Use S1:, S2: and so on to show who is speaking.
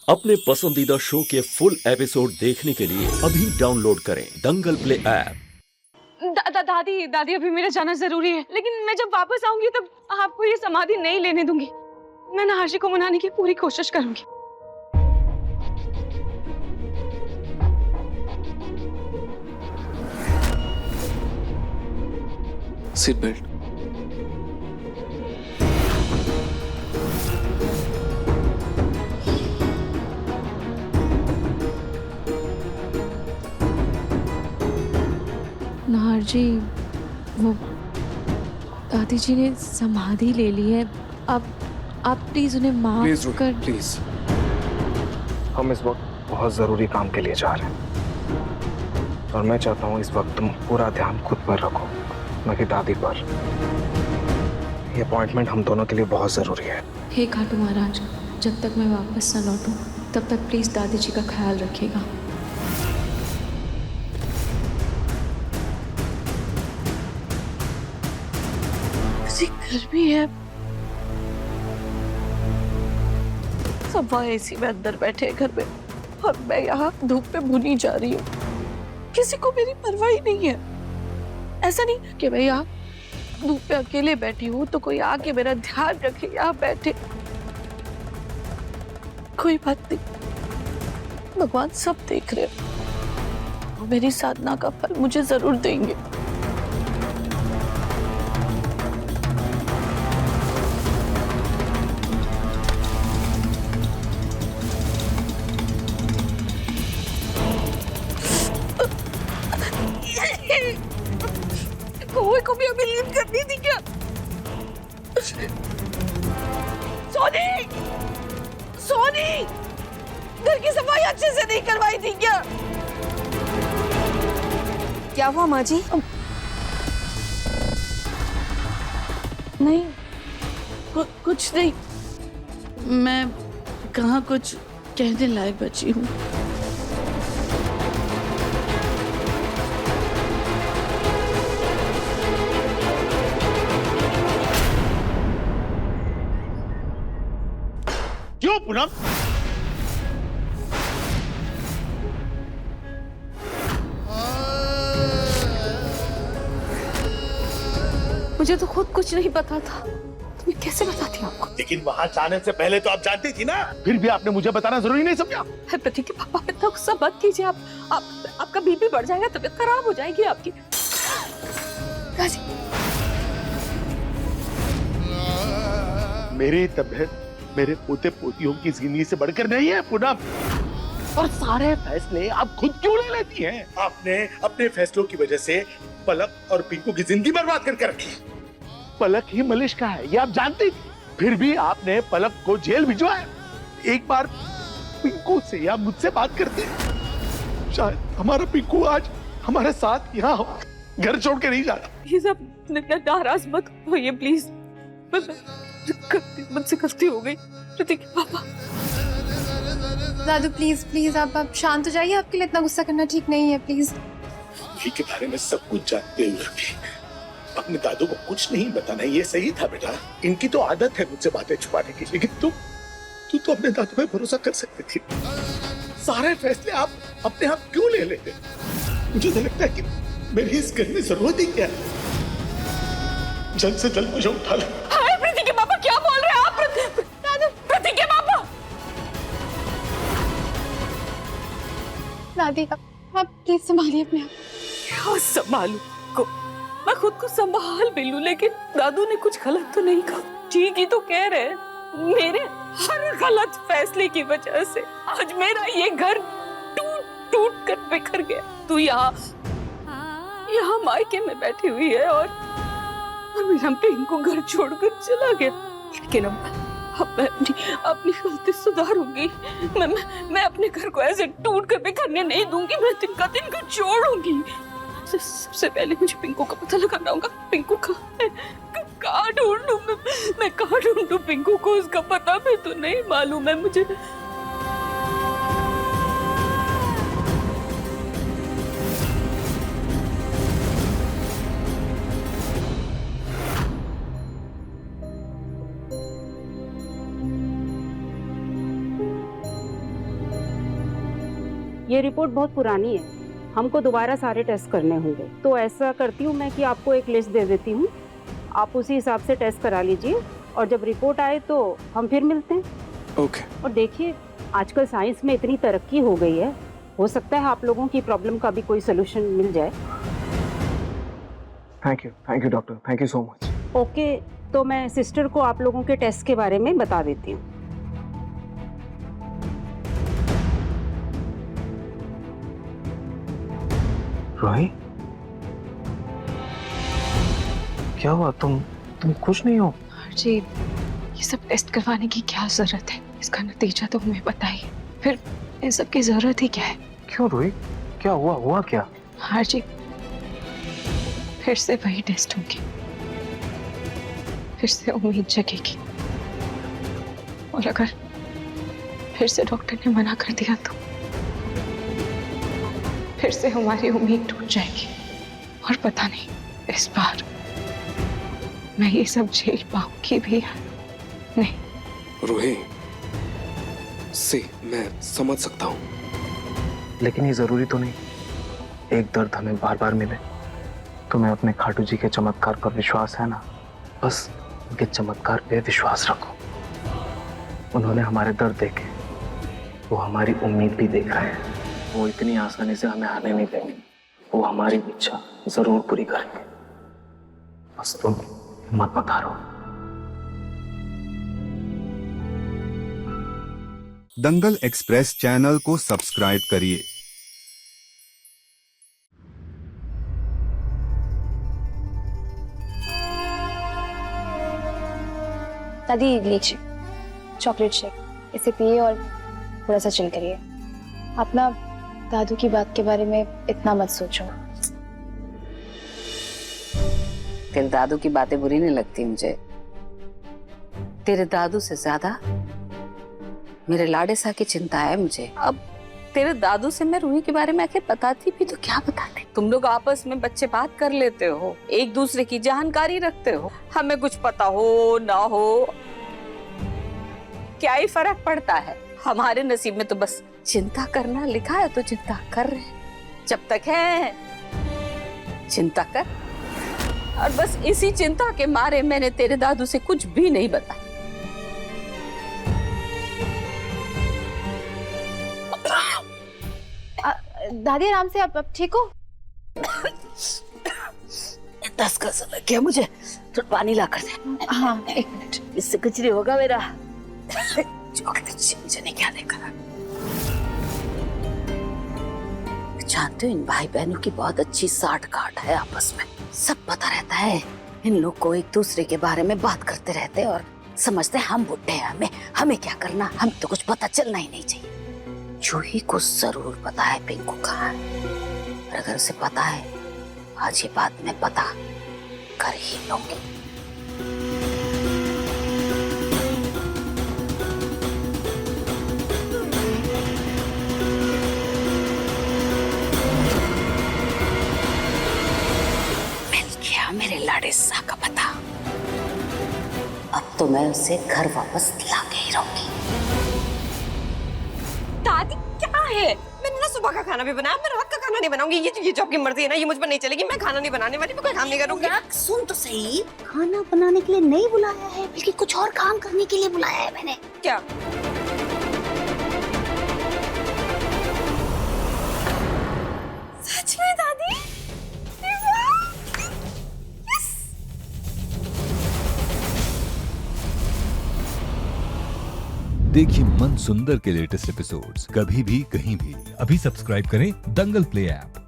S1: अपने पसंदीदा शो के फुल एपिसोड देखने के लिए अभी डाउनलोड करें दंगल प्ले ऐप।
S2: दादी दादी अभी मेरा जाना जरूरी है, लेकिन मैं जब वापस आऊंगी तब आपको ये समाधि नहीं लेने दूंगी। मैं नहाशी को मनाने की पूरी कोशिश करूंगी।
S3: Seat belt.
S4: नाहर जी, वो दादी जी ने समाधि ले ली है। आप प्लीज उन्हें माफ कर।
S3: प्लीज,
S5: हम इस वक्त बहुत ज़रूरी काम के लिए जा रहे हैं और मैं चाहता हूँ इस वक्त तुम पूरा ध्यान खुद पर रखो, न कि दादी पर। ये अपॉइंटमेंट हम दोनों के लिए बहुत ज़रूरी है।
S4: हे खाटू महाराज, जब तक मैं वापस न लौटूं तब तक प्लीज दादी जी का ख्याल रखिएगा।
S2: गर्मी है, सब वहाँ एसी में अंदर बैठे घर में और मैं यहाँ धूप में भुनी जा रही हूँ। किसी को मेरी परवाह ही नहीं है। ऐसा नहीं कि मैं यहाँ धूप पे अकेले बैठी हूँ तो कोई आके मेरा ध्यान रखे, यहाँ बैठे। कोई बात नहीं, भगवान सब देख रहे हैं। वो मेरी साधना का फल मुझे जरूर देंगे। कोई को भी अभी लीड करनी थी क्या? सोनी, सोनी, घर की सफाई अच्छे से नहीं करवाई थी क्या?
S6: क्या हुआ माँ जी?
S2: नहीं, कुछ नहीं। मैं कहाँ कुछ कहने लायक बची हूँ।
S7: क्यों पूनम?
S2: मुझे तो खुद कुछ नहीं पता था, तुम्हें कैसे बताती आपको?
S7: लेकिन वहां जाने से पहले तो आप जानती थी ना, फिर भी आपने मुझे बताना जरूरी नहीं समझा।
S2: प्रतीक के पापा, इतना गुस्सा मत कीजिए। आपका बीपी बढ़ जाएगा, तबीयत खराब हो जाएगी आपकी।
S7: मेरी तबीयत मेरे पोते पोतियों की जिंदगी से बढ़कर नहीं है पूनम। और सारे फैसले आप खुद क्यों ले लेती हैं? आपने अपने फैसलों की वजह से पलक और पिंकू की जिंदगी बर्बाद करके रखी। पलक ही मलिश का है, ये आप जानती थी, फिर भी आपने पलक को जेल भिजवाया। एक बार पिंकू से या मुझसे बात करते, शायद हमारा पिंकू आज हमारे साथ यहाँ हो, घर छोड़ के नहीं जाता।
S2: ये सब नाराज मत होइए प्लीज। मुझसे गलती हो गई प्रतीक के पापा।
S6: दादू प्लीज प्लीज आप शांत हो जाइए। आपके लिए इतना गुस्सा करना ठीक नहीं है, प्लीज।
S7: के बारे में सब कुछ जानते हुए भी अपने दादू को कुछ नहीं बताना, ये सही था बेटा। इनकी तो आदत है मुझसे बातें छुपाने की, लेकिन तू तो अपने दादू पे भरोसा कर सकती थी। सारे फैसले आप अपने आप क्यों ले लेते? मुझे तो लगता है कि मेरी इस घर में जरूरत ही क्या है। जल्द से जल्द मुझे उठा लो।
S2: प्रतीक के पापा क्या बोल रहे हैं आप? प्रतीक के पापा।
S6: दादी आप प्लीज संभालिए अपने आप।
S2: क्या संभालू को? मैं खुद को संभाल भी लूं, लेकिन दादू ने कुछ गलत तो नहीं कहा। ठीक ही तो कह रहे हैं। मेरे हर गलत फैसले की वजह से आज मेरा ये घर टूट टूट कर बिखर गया। तू यहाँ मायके में बैठी हुई है और मेरा पिंकू घर छोड़कर चला गया। लेकिन अब मैं अपनी गलती सुधारूंगी। मैं अपने घर को ऐसे टूट कर बिखरने नहीं दूंगी। मैं दिन का छोड़ूंगी। सबसे पहले मुझे पिंकू का पता लगाना होगा। पिंकू कहाँ ढूंढूं मैं कहाँ ढूंढूं पिंकू को? उसका पता भी तो नहीं मालूम है मुझे।
S3: ये रिपोर्ट बहुत पुरानी है, हमको दोबारा सारे टेस्ट करने होंगे। तो ऐसा करती हूँ मैं कि आपको एक लिस्ट दे देती हूँ, आप उसी हिसाब से टेस्ट करा लीजिए और जब रिपोर्ट आए तो हम फिर मिलते हैं।
S5: ओके।
S3: और देखिए, आजकल साइंस में इतनी तरक्की हो गई है, हो सकता है आप लोगों की प्रॉब्लम का भी कोई सोल्यूशन मिल जाए।
S5: Thank you doctor, thank you so much.
S3: Okay, तो मैं सिस्टर को आप लोगों के टेस्ट के बारे में बता देती हूँ।
S5: रोही, क्या हुआ? तुम खुश नहीं हो?
S4: जी, ये सब टेस्ट करवाने की क्या जरूरत है? इसका नतीजा तो हमें पता ही है, फिर इन सब की जरूरत ही क्या है?
S5: क्यों रोही, क्या हुआ क्या?
S4: हाँ जी, फिर से वही टेस्ट होंगे, फिर से उम्मीद जगेगी, और अगर फिर से डॉक्टर ने मना कर दिया तो फिर से हमारी उम्मीद टूट जाएगी, और पता नहीं इस बार मैं ये सब झेल पाऊंगी भी या नहीं।
S8: रोही, मैं समझ सकता हूँ,
S5: लेकिन ये जरूरी तो नहीं एक दर्द हमें बार बार मिले। तुम्हें अपने खाटू जी के चमत्कार पर विश्वास है ना? बस उनके चमत्कार पे विश्वास रखो। उन्होंने हमारे दर्द देखे, वो हमारी उम्मीद भी देख रहे हैं। वो इतनी आसानी से हमें हारने नहीं देंगे, वो हमारी इच्छा जरूर पूरी करेंगे। बस तुम मत हारो।
S9: दंगल एक्सप्रेस चैनल को सब्सक्राइब करिए।
S6: दादी लीजिए चॉकलेट शेक, इसे पिए और थोड़ा सा चिल करिए। आप ना दादू की बात के बारे में इतना मत सोचो।
S2: तेरे दादू की बातें बुरी नहीं लगती मुझे। तेरे दादू से ज्यादा मेरे लाडे सा की चिंता है मुझे। अब तेरे दादू से मैं रूही के बारे में आखिर बताती भी तो क्या बताती? तुम लोग आपस में बच्चे बात कर लेते हो, एक दूसरे की जानकारी रखते हो। हमें कुछ पता हो ना हो, क्या ही फर्क पड़ता है? हमारे नसीब में तो बस चिंता करना लिखा है, तो चिंता कर रहे हैं। जब तक है चिंता कर। और बस इसी चिंता के मारे मैंने तेरे दादू से कुछ भी नहीं बताया।
S6: दादी आराम से, आप ठीक हो?
S2: 10 का समय क्या? मुझे थोड़ा पानी ला कर दे।
S6: हाँ, एक मिनट।
S2: इससे कुछ नहीं होगा मेरा। मुझे नहीं क्या देखा। जानते हो, इन भाई बहनों की बहुत अच्छी साठ गांठ है आपस में। सब पता रहता है इन लोग को, एक दूसरे के बारे में बात करते रहते हैं और समझते हैं हम बुढ़े हैं, हमें क्या करना, हमें तो कुछ पता चलना ही नहीं चाहिए। जूही को जरूर पता है पिंकू कहाँ है, और अगर उसे पता है, आज ये बात मैं पता कर ही लूंगी। मिल गया मेरे लाडे सा का पता। अब तो मैं उसे घर वापस लाके ही रहूंगी।
S10: दादी क्या है? मैंने ना सुबह का खाना भी बनाया, मैं रात का खाना नहीं बनाऊंगी। ये जो आपकी मर्जी है ना, ये मुझ पर नहीं चलेगी। मैं खाना नहीं बनाने वाली, मैं कोई काम नहीं करूंगी।
S2: सुन तो सही, खाना बनाने के लिए नहीं बुलाया है, बल्कि कुछ और काम करने के लिए बुलाया है मैंने।
S10: क्या? सच में दादी?
S11: देखिए मन सुंदर के लेटेस्ट एपिसोड्स कभी भी कहीं भी। अभी सब्सक्राइब करें दंगल प्ले ऐप।